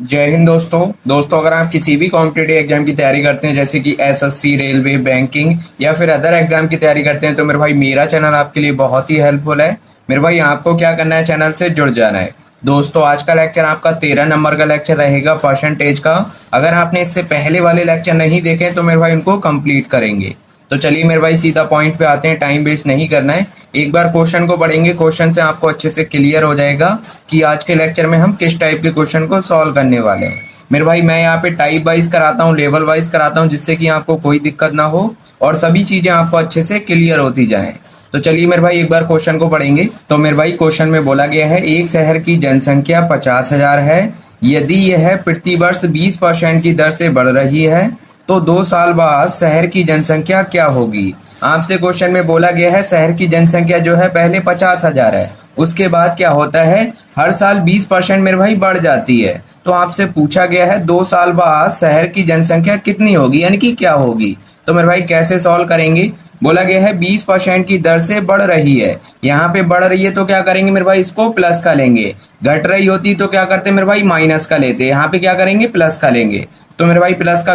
जय हिंद दोस्तों अगर आप किसी भी कॉम्पिटेटिव एग्जाम की तैयारी करते हैं जैसे कि एसएससी, रेलवे, बैंकिंग या फिर अदर एग्जाम की तैयारी करते हैं तो मेरे भाई मेरा चैनल आपके लिए बहुत ही हेल्पफुल है। मेरे भाई आपको क्या करना है, चैनल से जुड़ जाना है। दोस्तों आज का लेक्चर आपका 13 नंबर का लेक्चर रहेगा परसेंटेज का। अगर आपने इससे पहले वाले लेक्चर नहीं देखे तो मेरे भाई उनको कंप्लीट करेंगे। तो चलिए मेरे भाई सीधा पॉइंट पे आते हैं, टाइम वेस्ट नहीं करना है। एक बार क्वेश्चन को पढ़ेंगे, क्वेश्चन से आपको अच्छे से क्लियर हो जाएगा कि आज के लेक्चर में हम किस टाइप के क्वेश्चन को सॉल्व करने वाले हैं। मेरे भाई मैं यहाँ पे टाइप वाइज कराता हूँ, लेवल वाइज कराता हूँ, जिससे कि आपको कोई दिक्कत ना हो और सभी चीजें आपको अच्छे से क्लियर होती जाएं। तो चलिए मेरे भाई एक बार क्वेश्चन को पढ़ेंगे। तो मेरे भाई क्वेश्चन में बोला गया है एक शहर की जनसंख्या 50,000 है। यदि यह प्रति वर्ष 20% की दर से बढ़ रही है तो 2 साल बाद शहर की जनसंख्या क्या होगी। आपसे क्वेश्चन में बोला गया है शहर की जनसंख्या जो है पहले 50,000 है, उसके बाद क्या होता है हर साल 20% मेरे भाई बढ़ जाती है। तो आपसे पूछा गया है 2 साल बाद शहर की जनसंख्या कितनी होगी, यानी कि क्या होगी। तो मेरे भाई कैसे सॉल्व करेंगे, बोला गया है 20% की दर से बढ़ रही है। यहाँ पे बढ़ रही है तो क्या करेंगे मेरे भाई, इसको प्लस का लेंगे। घट रही होती तो क्या करते मेरे भाई, माइनस का लेते। यहाँ पे क्या करेंगे, प्लस का लेंगे। तो मेरे भाई प्लस का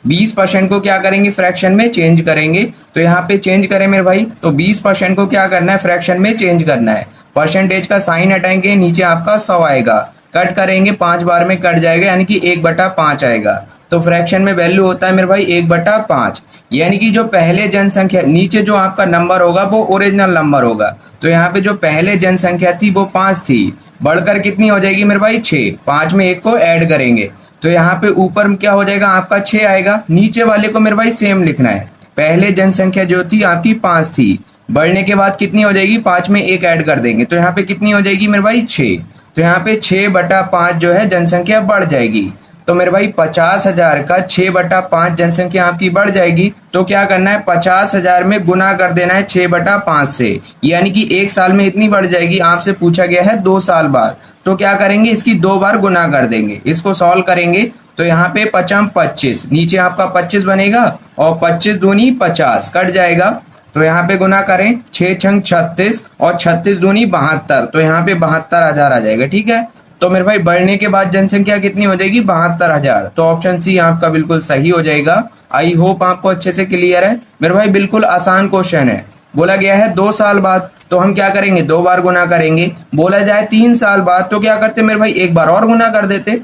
20% को क्या करेंगे, फ्रैक्शन में चेंज करेंगे। तो यहाँ पे चेंज करें मेरे भाई, तो 20% को क्या करना है, फ्रैक्शन में चेंज करना है। परसेंटेज का साइन हटाएंगे, नीचे आपका 100 आएगा। कट करेंगे, 5 बार में कट जाएगा, यानी कि 1/5 आएगा। तो फ्रैक्शन में वैल्यू होता है मेरे भाई 1/5, यानी कि जो पहले जनसंख्या नीचे जो आपका नंबर होगा वो ओरिजिनल नंबर होगा। तो यहाँ पे जो पहले जनसंख्या थी वो 5 थी, बढ़कर कितनी हो जाएगी मेरे भाई 6। 5 में 1 को ऐड करेंगे तो यहाँ पे ऊपर में क्या हो जाएगा आपका 6 आएगा। नीचे वाले को मेरे भाई सेम लिखना है। पहले जनसंख्या जो थी आपकी 5 थी, बढ़ने के बाद कितनी हो जाएगी, 5 में 1 ऐड कर देंगे तो यहाँ पे कितनी हो जाएगी मेरे भाई 6। तो यहाँ पे 6/5 जो है जनसंख्या बढ़ जाएगी। तो मेरे भाई 50,000 का 6/5 जनसंख्या आपकी बढ़ जाएगी। तो क्या करना है, 50,000 में गुना कर देना है 6/5 से, यानी कि 1 साल में इतनी बढ़ जाएगी। आपसे पूछा गया है 2 साल बाद, तो क्या करेंगे, इसकी 2 बार गुना कर देंगे। इसको सॉल्व करेंगे तो यहाँ पे 5 25, नीचे आपका 25 बनेगा और 25 दूनी 50 कट जाएगा। तो यहाँ पे गुना करें, 6 छंग 36 और 36 दूनी 72, तो यहाँ पे 72,000 आ जाएगा। ठीक है, तो मेरे भाई बढ़ने के बाद जनसंख्या कितनी हो जाएगी, 72,000। तो ऑप्शन सी आपका बिल्कुल सही हो जाएगा। आई होप आपको अच्छे से क्लियर है। मेरे भाई बिल्कुल आसान क्वेश्चन है। बोला गया है 2 साल बाद, तो हम क्या करेंगे, 2 बार गुना करेंगे। बोला जाए 3 साल बाद तो क्या करते मेरे भाई, 1 बार और गुना कर देते।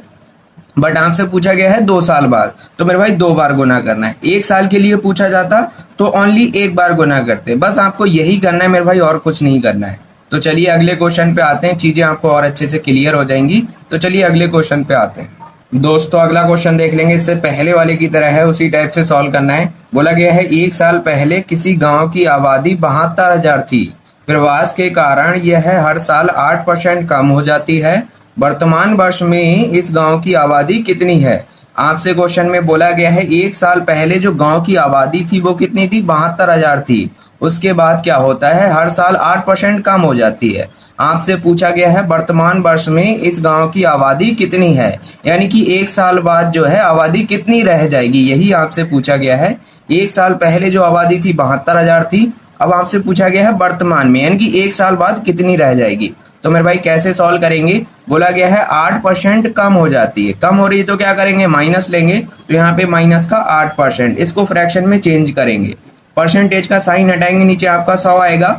बट आपसे पूछा गया है 2 साल बाद, तो मेरे भाई 2 बार गुना करना है। 1 साल के लिए पूछा जाता तो ओनली 1 बार गुना करते। बस आपको यही करना है मेरे भाई, और कुछ नहीं करना है। तो चलिए अगले क्वेश्चन पे आते हैं, चीजें आपको और अच्छे से क्लियर हो जाएंगी। तो चलिए अगले क्वेश्चन पे आते हैं। दोस्तों अगला क्वेश्चन देख लेंगे, इससे पहले वाले की तरह है, उसी टाइप से सॉल्व करना है। बोला गया है 1 साल पहले किसी गांव की आबादी 72,000 थी। प्रवास के कारण यह हर साल 8% कम हो जाती है। वर्तमान वर्ष में इस गांव की आबादी कितनी है। आपसे क्वेश्चन में बोला गया है 1 साल पहले जो गांव की आबादी थी वो कितनी थी, 72,000 थी। उसके बाद क्या होता है, हर साल 8% कम हो जाती है। आपसे पूछा गया है वर्तमान वर्ष में इस गांव की आबादी कितनी है, यानी कि 1 साल बाद जो है आबादी कितनी रह जाएगी, यही आपसे पूछा गया है। 1 साल पहले जो आबादी थी 72,000 थी, अब आपसे पूछा गया है वर्तमान में, यानी कि 1 साल बाद कितनी रह जाएगी। तो मेरे भाई कैसे सॉल्व करेंगे, बोला गया है 8% कम हो जाती है। कम हो रही है तो क्या करेंगे, माइनस लेंगे। तो यहाँ पे माइनस का 8%, इसको फ्रैक्शन में चेंज करेंगे। परसेंटेज का साइन हटाएंगे, नीचे आपका 100 आएगा।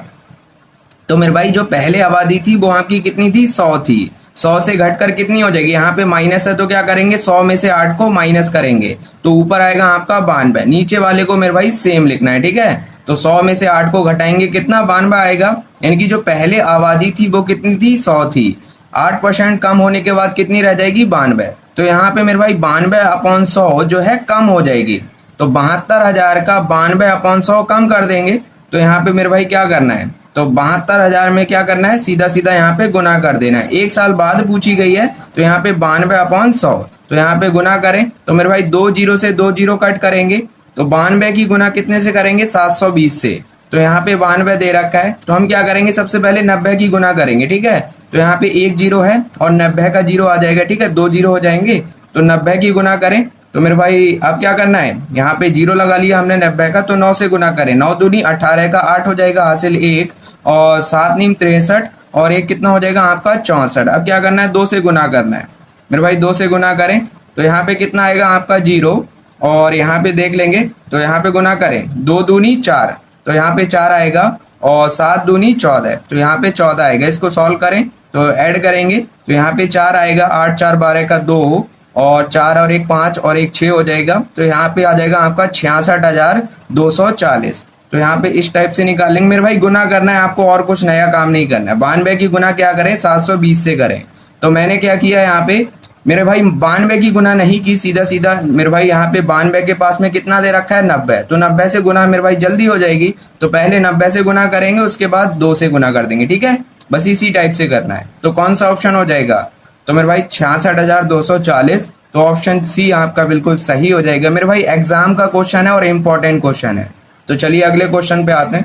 तो मेरे भाई जो पहले आबादी थी वो आपकी कितनी थी, 100 थी। 100 से घटकर कितनी हो जाएगी, यहाँ पे माइनस है तो क्या करेंगे, 100 में से 8 को माइनस करेंगे तो ऊपर आएगा आपका 92। नीचे वाले को मेरे भाई सेम लिखना है। ठीक है, तो 100 में से 8 को घटाएंगे, कितना 92 आएगा। यानी कि जो पहले आबादी थी वो कितनी थी, 100 थी। 8% कम होने के बाद कितनी रह जाएगी, 92। तो यहाँ पे मेरे भाई 92/100 जो है कम हो जाएगी। तो 72,000 का 92/100 कम कर देंगे। तो यहाँ पे मेरे भाई क्या करना है, तो 72,000 में क्या करना है, सीधा सीधा यहाँ पे गुना कर देना है। 1 साल बाद पूछी गई है तो यहाँ पे 92/100, तो यहाँ पे गुना करें तो मेरे भाई 2 जीरो से 2 जीरो कट करेंगे। तो 92 की गुना कितने से करेंगे, 720 से। तो यहाँ पे 92 दे रखा है, तो हम क्या करेंगे, सबसे पहले 90 की गुना करेंगे। ठीक है, तो यहाँ पे 1 जीरो है और 90 का जीरो आ जाएगा। ठीक है, 2 जीरो हो जाएंगे, तो 90 की गुना करें। तो मेरे भाई अब क्या करना है, यहाँ पे जीरो लगा लिया हमने 90 का, तो 9 से गुना करें। 9 दूनी 18 का 8 हो जाएगा, हासिल 1 और 7 नीम 63 और 1 कितना हो जाएगा आपका 64। अब क्या करना है, 2 से गुना करना है। मेरे भाई 2 से गुना करें तो यहाँ पे कितना आएगा आपका 0, और यहाँ पे देख लेंगे तो यहाँ पे गुना करें 2 दूनी 4, तो यहाँ पे 4 आएगा, और 7 दूनी 14, तो यहाँ पे 14 आएगा। इसको सॉल्व करें तो ऐड करेंगे तो यहाँ पे 4 आएगा, 8 4 12 का 2, और 4 और 1 5 और 1 6 हो जाएगा, तो यहाँ पे आ जाएगा आपका 66,240। तो यहाँ पे इस टाइप से निकालेंगे। मेरे भाई गुना करना है आपको, और कुछ नया काम नहीं करना है। 92 की गुना क्या करें, 720 से करें। तो मैंने क्या किया यहाँ पे मेरे भाई 92 की गुना नहीं की, सीधा सीधा मेरे भाई यहाँ पे 92 के पास में कितना दे रखा है 90, तो 90 से गुना मेरे भाई जल्दी हो जाएगी। तो पहले 90 से गुना करेंगे, उसके बाद 2 से गुना कर देंगे, ठीक है। बस इसी टाइप से करना है। तो कौन सा ऑप्शन हो जाएगा, तो मेरे भाई 66,240, तो ऑप्शन सी आपका बिल्कुल सही हो जाएगा। मेरे भाई एग्जाम का क्वेश्चन है और इम्पोर्टेंट क्वेश्चन है। तो चलिए अगले क्वेश्चन पे आते हैं।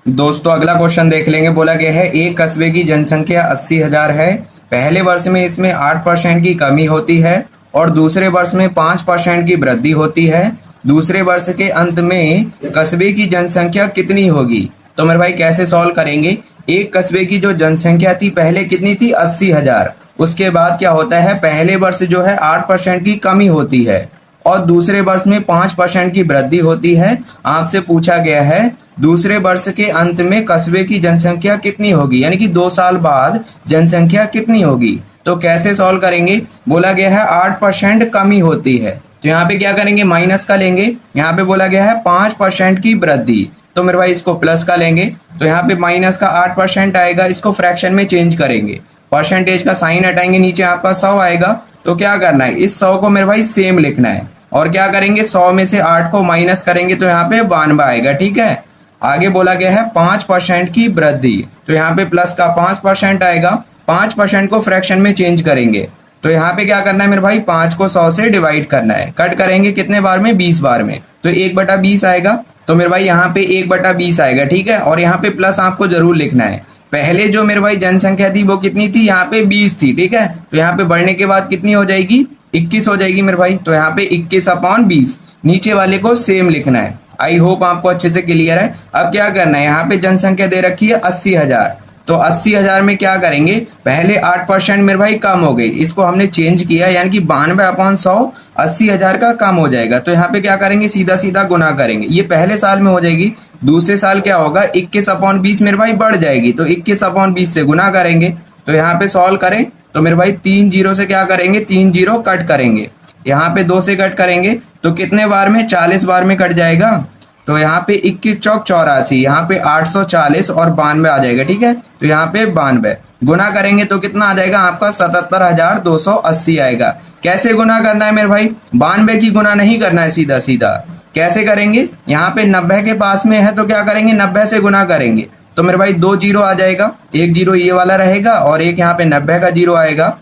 दोस्तों अगला क्वेश्चन देख लेंगे। बोला गया है एक कस्बे की जनसंख्या 80,000 है, पहले वर्ष में इसमें 8% की कमी होती है और दूसरे वर्ष में 5% की वृद्धि होती है। दूसरे वर्ष के अंत में कस्बे की जनसंख्या कितनी होगी। तो मेरे भाई कैसे सॉल्व करेंगे, एक कस्बे की जो जनसंख्या थी पहले कितनी थी 80,000, उसके बाद क्या होता है पहले वर्ष जो है 8% की कमी होती है और दूसरे वर्ष में 5% की वृद्धि होती है। आपसे पूछा गया है दूसरे वर्ष के अंत में कस्बे की जनसंख्या कितनी होगी, यानी कि 2 साल बाद जनसंख्या कितनी होगी। तो कैसे सॉल्व करेंगे, बोला गया है 8% कमी होती है, तो यहाँ पे क्या करेंगे माइनस का लेंगे। यहाँ पे बोला गया है 5% की वृद्धि, तो मेरे भाई इसको प्लस का लेंगे। तो यहाँ पे माइनस का 8% आएगा, इसको फ्रैक्शन में चेंज करेंगे, परसेंटेज का साइन हटाएंगे, नीचे आपका 100 आएगा। तो क्या करना है, इस 100 को मेरे भाई सेम लिखना है और क्या करेंगे 100 में से 8 को माइनस करेंगे तो यहाँ पे 92 आएगा, ठीक है। आगे बोला गया है 5% की वृद्धि, तो यहाँ पे प्लस का 5% आएगा, 5% को फ्रैक्शन में चेंज करेंगे। तो यहाँ पे क्या करना है मेरे भाई 5 को 100 से डिवाइड करना है, कट करेंगे कितने बार में 20 बार में, तो 1/20 आएगा। तो मेरे भाई यहाँ पे 1/20 आएगा, ठीक है। और यहाँ पे प्लस आपको जरूर लिखना है। पहले जो मेरे भाई जनसंख्या थी वो कितनी थी, यहाँ पे 20 थी, ठीक है। तो यहाँ पे बढ़ने के बाद कितनी हो जाएगी 21 हो जाएगी मेरे भाई। तो यहाँ पे 21/20, नीचे वाले को सेम लिखना है। आई होप आपको अच्छे से क्लियर है। अब क्या करना है, यहाँ पे जनसंख्या दे रखी है 80,000, तो 80,000 में क्या करेंगे पहले 8% मेरे भाई कम हो गई, इसको हमने चेंज किया, यानी कि 92/100 80,000 का कम हो जाएगा। तो यहाँ पे क्या करेंगे सीधा सीधा गुना करेंगे, ये पहले साल में हो जाएगी। दूसरे साल क्या होगा 21/20 मेरे भाई बढ़ जाएगी, तो 21/20 से गुना करेंगे। तो यहाँ पे सॉल्व करें तो मेरे भाई 3 जीरो से क्या करेंगे 3 जीरो कट करेंगे, यहाँ पे 2 से कट करेंगे तो कितने बार में 40 बार में कट जाएगा। तो यहाँ पे 21 चौक 84, यहाँ पे 840 और 92 आ जाएगा, ठीक है। तो यहाँ पे 92 गुना करेंगे तो कितना आ जाएगा आपका 77,280 आएगा। कैसे गुना करना है मेरे भाई, 92 की गुना नहीं करना है, सीधा सीधा कैसे करेंगे, यहाँ पे 90 के पास में है तो क्या करेंगे 90 से गुना करेंगे। तो मेरे भाई 2 जीरो आ जाएगा, 1 जीरो ये वाला रहेगा और एक यहाँ पे 90 का जीरो आएगा।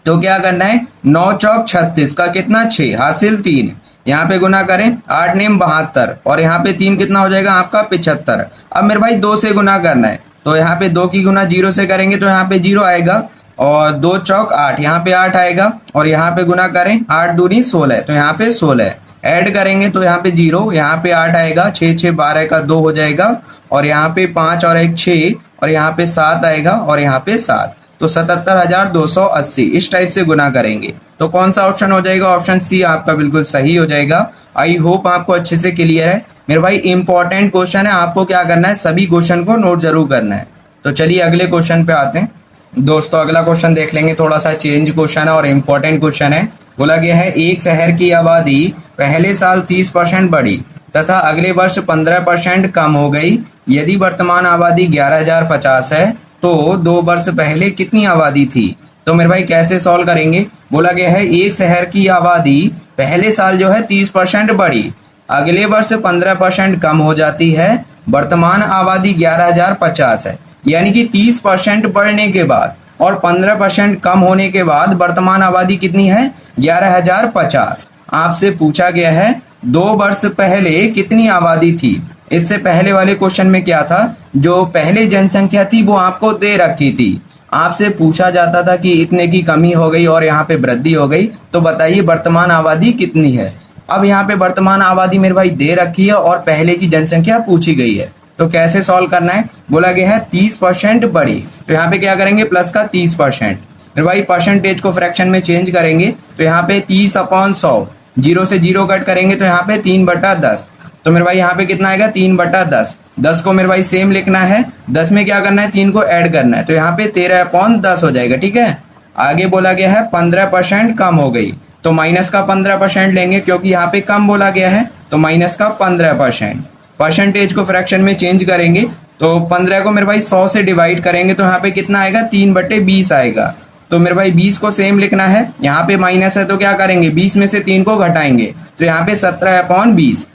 तो क्या करना है 9 चौक 36 का कितना 6 हासिल 3, यहाँ पे गुना करें 8 नेम 72 और यहाँ पे 3 कितना हो जाएगा आपका 75। अब मेरे भाई 2 से गुना करना है, तो यहाँ पे 2 की गुना 0 से करेंगे तो यहाँ पे 0 आएगा और 2 चौक 8, यहाँ पे 8 आएगा और यहाँ पे गुना करें 8 दूनी 16, तो यहाँ पे 16 ऐड करेंगे तो यहाँ पे 0, यहाँ पे 8 आएगा, 6 6 12 का 2 हो जाएगा और यहाँ पे 5 और 1 6 और यहाँ पे 7 आएगा और यहाँ पे 7, तो 77,280 इस टाइप से गुना करेंगे। तो कौन सा ऑप्शन हो जाएगा, ऑप्शन सी आपका बिल्कुल सही हो जाएगा। आई होप आपको अच्छे से क्लियर है। मेरे भाई इंपॉर्टेंट क्वेश्चन है, आपको क्या करना है सभी क्वेश्चन को नोट जरूर करना है। तो चलिए अगले क्वेश्चन पे आते हैं। दोस्तों अगला क्वेश्चन देख लेंगे, थोड़ा सा चेंज क्वेश्चन है और इम्पोर्टेंट क्वेश्चन है। बोला गया है एक शहर की आबादी पहले साल 30% बढ़ी तथा अगले वर्ष 15% कम हो गई। यदि वर्तमान आबादी 11,050 है तो 2 वर्ष पहले कितनी आबादी थी। तो मेरे भाई कैसे सॉल्व करेंगे, बोला गया है एक शहर की आबादी पहले साल जो है 30% बढ़ी, अगले वर्ष 15% कम हो जाती है, वर्तमान आबादी 11,050 है, यानी कि 30% बढ़ने के बाद और 15% कम होने के बाद वर्तमान आबादी कितनी है 11,050। आपसे पूछा गया है 2 वर्ष पहले कितनी आबादी थी। इससे पहले वाले क्वेश्चन में क्या था, जो पहले जनसंख्या थी वो आपको दे रखी थी, आपसे पूछा जाता था कि इतने की कमी हो गई और यहाँ पे वृद्धि हो गई, तो बताइए वर्तमान आबादी कितनी है। अब यहाँ पे वर्तमान आबादी मेरे भाई दे रखी है और पहले की जनसंख्या पूछी गई है, तो कैसे सॉल्व करना है, बोला गया है 30% बढ़ी, तो यहाँ पे क्या करेंगे प्लस का 30%, मेरे भाई परसेंटेज को फ्रैक्शन में चेंज करेंगे तो यहाँ पे 30/100, जीरो से जीरो कट करेंगे तो यहाँ पे 3/10। तो मेरे भाई यहाँ पे कितना आएगा 3/10। 10 को मेरे भाई सेम लिखना है, 10 में क्या करना है 3 को ऐड करना है, तो यहाँ पे 13/10 हो जाएगा। ठीक है, आगे बोला गया है 15% कम हो गई, तो माइनस का 15% लेंगे क्योंकि यहाँ पे कम बोला गया है, तो माइनस का 15%। परसेंटेज को फ्रैक्शन में चेंज करेंगे तो 15 को मेरे भाई 100 से डिवाइड करेंगे तो यहाँ पे कितना आएगा 3/20 आएगा। तो मेरे भाई 20 को सेम लिखना है, यहाँ पे माइनस है तो क्या करेंगे 20 में से 3 को घटाएंगे तो यहाँ पे 17/20।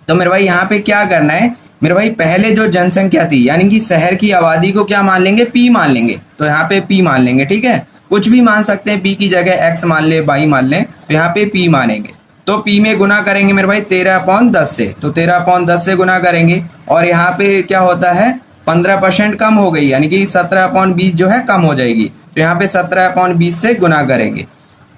तो मेरे भाई यहाँ पे क्या करना है, मेरे भाई पहले जो जनसंख्या थी यानी कि शहर की आबादी को क्या मान लेंगे, पी मान लेंगे, तो यहाँ पे पी मान लेंगे। ठीक है, कुछ भी मान सकते हैं, पी की जगह एक्स मान ले, वाई मान ले, तो यहाँ पे पी मानेंगे। तो पी में गुना करेंगे मेरे भाई 13/10 से, तो 13/10 से गुना करेंगे और यहाँ पे क्या होता है 15% कम हो गई यानी कि 17/20 जो है कम हो जाएगी, तो यहाँ पे 17/20 से गुना करेंगे।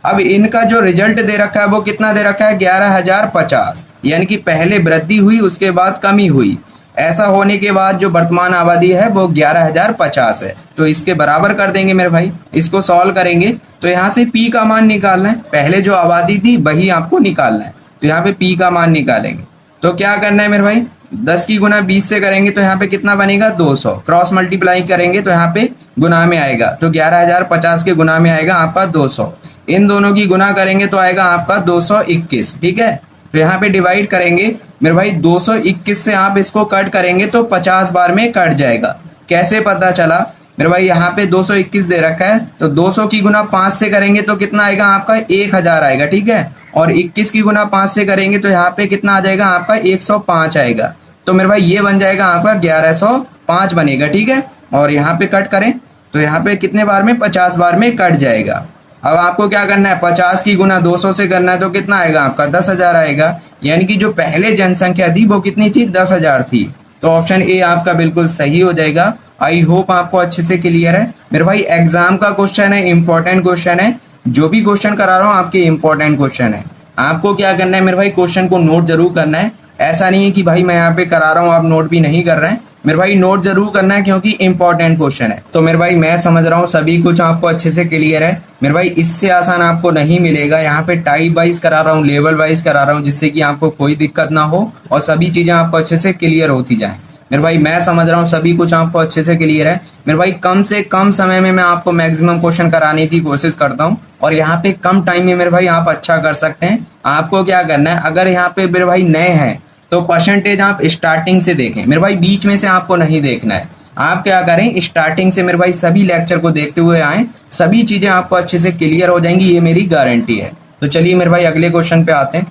अब इनका जो रिजल्ट दे रखा है वो कितना दे रखा है 11,050, यानी कि पहले वृद्धि हुई उसके बाद कमी हुई। ऐसा होने के बाद जो वर्तमान आबादी है वो 11,050 है, तो इसके बराबर कर देंगे मेरे भाई। इसको सॉल्व करेंगे तो यहाँ से पी का मान निकालना है, पहले जो आबादी थी वही आपको निकालना है, तो यहाँ पे पी का मान निकालेंगे। तो क्या करना है मेरे भाई, 10 की गुना 20 से करेंगे तो यहाँ पे कितना बनेगा 200, क्रॉस मल्टीप्लाई करेंगे तो यहाँ पे गुना में आएगा, तो 11,050 के गुना में आएगा आपका 200। इन दोनों की गुना करेंगे तो आएगा आपका 221। ठीक है, तो यहाँ पे डिवाइड करेंगे मेरे भाई 221 से आप इसको कट करेंगे तो 50 बार में कट जाएगा। कैसे पता चला मेरे भाई, यहाँ पे 221 दे रखा है तो 200 की गुना 5 से करेंगे तो कितना आएगा आपका 1000 आएगा। ठीक है, और 21 की गुना 5 से करेंगे तो यहाँ पे कितना आ जाएगा आपका 105 आएगा। तो मेरे भाई ये बन जाएगा आपका 1105 बनेगा। ठीक है, और यहाँ पे कट करें तो यहाँ पे कितने बार में 50 बार में कट जाएगा। अब आपको क्या करना है 50 की गुना 200 से करना है तो कितना आएगा आपका 10,000 आएगा, यानी कि जो पहले जनसंख्या थी वो कितनी थी 10,000 थी। तो ऑप्शन ए आपका बिल्कुल सही हो जाएगा। आई होप आपको अच्छे से क्लियर है मेरे भाई। एग्जाम का क्वेश्चन है, इंपॉर्टेंट क्वेश्चन है, जो भी क्वेश्चन करा रहा हूँ आपके इंपॉर्टेंट क्वेश्चन है। आपको क्या करना है मेरे भाई, क्वेश्चन को नोट जरूर करना है। ऐसा नहीं है कि भाई मैं यहाँ पे करा रहा हूँ आप नोट भी नहीं कर रहे हैं, मेरे भाई नोट जरूर करना है क्योंकि इंपॉर्टेंट क्वेश्चन है। तो मेरे भाई मैं समझ रहा हूँ सभी कुछ आपको अच्छे से क्लियर है मेरे भाई। इससे आसान आपको नहीं मिलेगा, यहाँ पे टाइप वाइज करा रहा हूँ, लेवल वाइज करा रहा हूँ, जिससे कि आपको कोई दिक्कत ना हो और सभी चीजें आपको अच्छे से क्लियर होती जाए। मेरे भाई मैं समझ रहा हूँ सभी कुछ आपको अच्छे से क्लियर है मेरे भाई। कम से कम समय में मैं आपको मैक्सिमम क्वेश्चन कराने की कोशिश करता हूँ और यहाँ पे कम टाइम में मेरे भाई आप अच्छा कर सकते हैं। आपको क्या करना है, अगर यहाँ पे मेरे भाई नए हैं तो परसेंटेज आप स्टार्टिंग से देखें मेरे भाई, बीच में से आपको नहीं देखना है। आप क्या करें स्टार्टिंग से मेरे भाई सभी लेक्चर को देखते हुए आए, सभी चीजें आपको अच्छे से क्लियर हो जाएंगी, ये मेरी गारंटी है। तो चलिए मेरे भाई अगले क्वेश्चन पे आते हैं।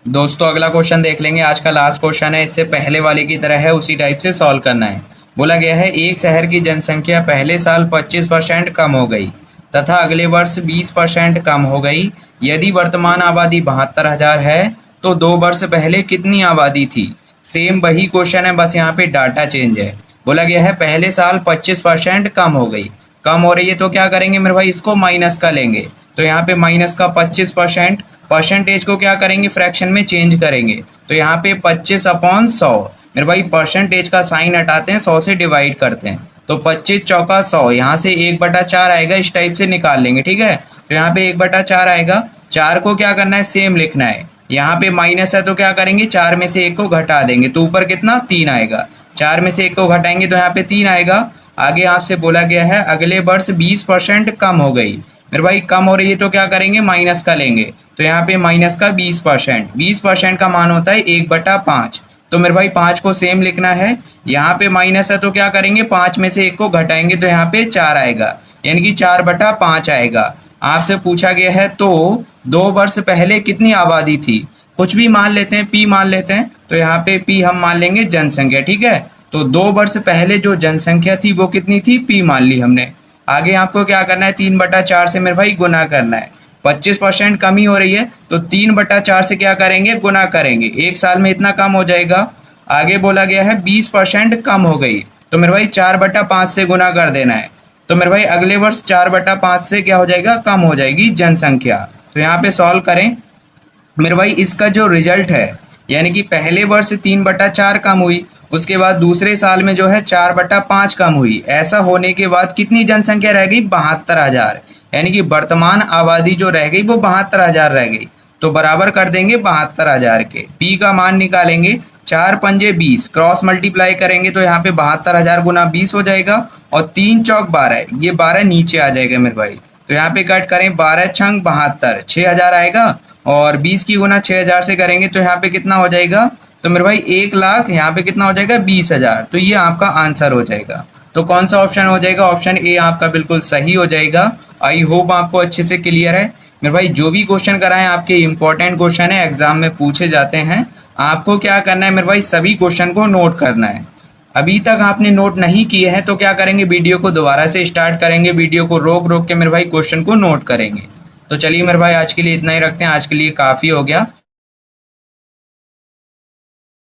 दोस्तों अगला क्वेश्चन देख लेंगे, आज का लास्ट क्वेश्चन है, इससे पहले वाले की तरह है, उसी टाइप से सॉल्व करना है। बोला गया है एक शहर की जनसंख्या पहले साल 25% कम हो गई तथा अगले वर्ष 20% कम हो गई। यदि वर्तमान आबादी 72,000 है तो 2 वर्ष पहले कितनी आबादी थी। सेम वही क्वेश्चन है, बस यहाँ पे डाटा चेंज है। बोला गया है पहले साल 25% कम हो गई, कम हो रही है तो क्या करेंगे मेरे भाई, इसको माइनस का लेंगे, तो यहाँ पे माइनस का 25%, परसेंटेज को क्या करेंगे फ्रैक्शन में चेंज करेंगे, तो यहाँ पे 25/100 मेरे भाई परसेंटेज का साइन हटाते हैं, 100 से डिवाइड करते हैं, तो 25 चौका 100, यहाँ से 1/4 आएगा, इस टाइप से निकाल लेंगे। ठीक है, तो यहाँ पे 1/4 आएगा। 4 को क्या करना है सेम लिखना है, यहाँ पे माइनस है तो क्या करेंगे 4 में से 1 को घटा देंगे, तो ऊपर कितना 3 आएगा, 4 में से 1 को घटाएंगे तो यहाँ पे 3 आएगा। आगे आपसे बोला गया है अगले वर्ष 20% कम हो गई, मेरे भाई कम हो रही है तो क्या करेंगे माइनस का लेंगे, तो यहाँ पे माइनस का 20%, 20% का मान होता है 1/5, तो मेरे भाई 5 को सेम लिखना है। यहाँ पे माइनस है तो क्या करेंगे 5 में से 1 को घटाएंगे तो यहाँ पे 4 आएगा, यानी कि 4/5 आएगा। आपसे पूछा गया है तो 2 वर्ष पहले कितनी आबादी थी, कुछ भी मान लेते हैं, पी मान लेते हैं, तो यहाँ पे पी हम मान लेंगे जनसंख्या। ठीक है, तो 2 वर्ष पहले जो जनसंख्या थी वो कितनी थी, पी मान ली हमने। आगे आपको क्या करना है 3/4 से मेरे भाई गुना करना है, 25% कमी हो रही है तो 3/4 से क्या करेंगे गुना करेंगे, एक साल में इतना कम हो जाएगा। आगे बोला गया है 20% कम हो गई, तो मेरे भाई 4/5 से गुना कर देना है, तो मेरे भाई अगले वर्ष 4/5 से क्या हो जाएगा कम हो जाएगी जनसंख्या। तो यहाँ पे सॉल्व करें मेरे भाई, इसका जो रिजल्ट है यानी कि पहले वर्ष 3/4 कम हुई, उसके बाद दूसरे साल में जो है 4/5 कम हुई। ऐसा होने के बाद कितनी जनसंख्या रह गई 72,000, यानी कि वर्तमान आबादी जो रह गई वो 72,000 रह गई, तो बराबर कर देंगे 72,000 के। पी का मान निकालेंगे, 4 पंजे 20, क्रॉस मल्टीप्लाई करेंगे तो यहाँ पे 72,000 गुना 20 हो जाएगा, और 3 चौक 12, ये 12 नीचे आ जाएगा मेरे भाई। तो यहाँ पे कट करें, 12 छंग 72, 6,000 आएगा, और 20 की गुना 6,000 से करेंगे तो यहाँ पे कितना हो जाएगा, तो मेरे भाई 1,00,000, यहाँ पे कितना हो जाएगा 20,000। तो ये आपका आंसर हो जाएगा। तो कौन सा ऑप्शन हो जाएगा, ऑप्शन ए आपका बिल्कुल सही हो जाएगा। आई होप आपको अच्छे से क्लियर है मेरे भाई। जो भी क्वेश्चन कराएं आपके इंपॉर्टेंट क्वेश्चन है, एग्जाम में पूछे जाते हैं। आपको क्या करना है मेरे भाई, सभी क्वेश्चन को नोट करना है। अभी तक आपने नोट नहीं किए हैं तो क्या करेंगे, वीडियो को दोबारा से स्टार्ट करेंगे, वीडियो को रोक रोक के मेरे भाई क्वेश्चन को नोट करेंगे। तो चलिए मेरे भाई, आज के लिए इतना ही रखते हैं, आज के लिए काफ़ी हो गया।